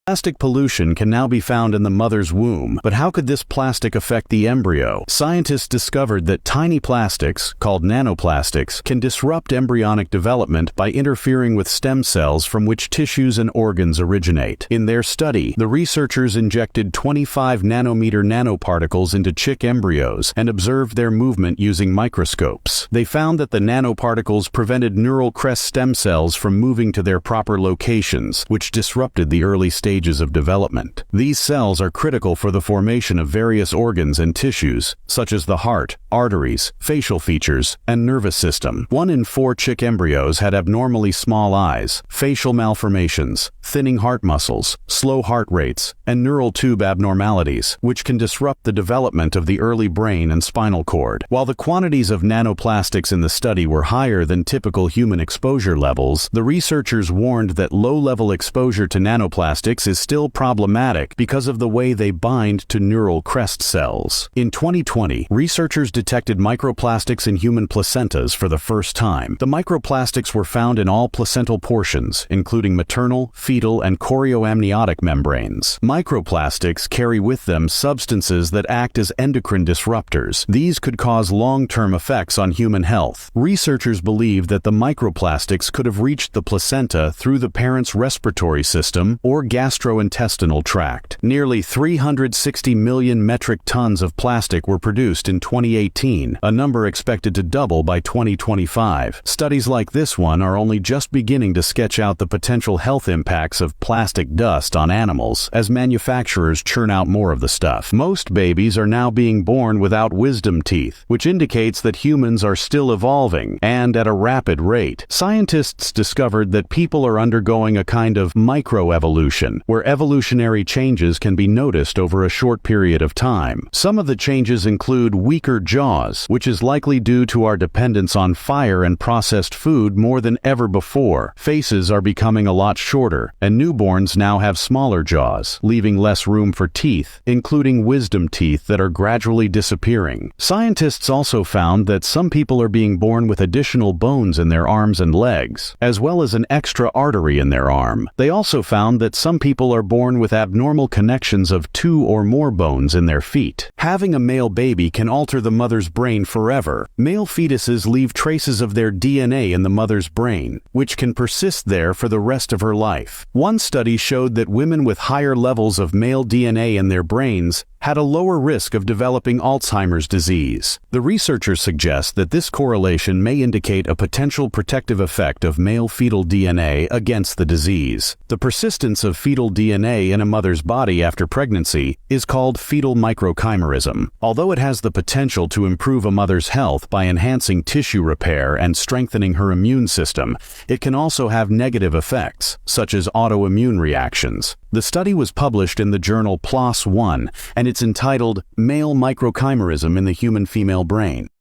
Plastic pollution can now be found in the mother's womb, but how could this plastic affect the embryo? Scientists discovered that tiny plastics, called nanoplastics, can disrupt embryonic development by interfering with stem cells from which tissues and organs originate. In their study, the researchers injected 25 nanometer nanoparticles into chick embryos and observed their movement using microscopes. They found that the nanoparticles prevented neural crest stem cells from moving to their proper locations, which disrupted the early stages of development. These cells are critical for the formation of various organs and tissues, such as the heart, arteries, facial features, and nervous system. 1 in 4 chick embryos had abnormally small eyes, facial malformations, thinning heart muscles, slow heart rates, and neural tube abnormalities, which can disrupt the development of the early brain and spinal cord. While the quantities of nanoplastics in the study were higher than typical human exposure levels, the researchers warned that low-level exposure to nanoplastics is still problematic because of the way they bind to neural crest cells. In 2020, researchers detected microplastics in human placentas for the first time. The microplastics were found in all placental portions, including maternal, fetal, and chorioamniotic membranes. Microplastics carry with them substances that act as endocrine disruptors. These could cause long-term effects on human health. Researchers believe that the microplastics could have reached the placenta through the parent's respiratory system or gastrointestinal tract. Nearly 360 million metric tons of plastic were produced in 2018, a number expected to double by 2025. Studies like this one are only just beginning to sketch out the potential health impacts of plastic dust on animals as manufacturers churn out more of the stuff. Most babies are now being born without wisdom teeth, which indicates that humans are still evolving, and at a rapid rate. Scientists discovered that people are undergoing a kind of microevolution, where evolutionary changes can be noticed over a short period of time. Some of the changes include weaker jaws, which is likely due to our dependence on fire and processed food more than ever before. Faces are becoming a lot shorter, and newborns now have smaller jaws, leaving less room for teeth, including wisdom teeth that are gradually disappearing. Scientists also found that some people are being born with additional bones in their arms and legs, as well as an extra artery in their arm. They also found that some people are born with abnormal connections of 2 or more bones in their feet. Having a male baby can alter the mother's brain forever. Male fetuses leave traces of their DNA in the mother's brain, which can persist there for the rest of her life. One study showed that women with higher levels of male DNA in their brains had a lower risk of developing Alzheimer's disease. The researchers suggest that this correlation may indicate a potential protective effect of male fetal DNA against the disease. The persistence of fetal DNA in a mother's body after pregnancy is called fetal microchimerism. Although it has the potential to improve a mother's health by enhancing tissue repair and strengthening her immune system, it can also have negative effects, such as autoimmune reactions. The study was published in the journal PLOS One, and it's entitled Male Microchimerism in the Human Female Brain.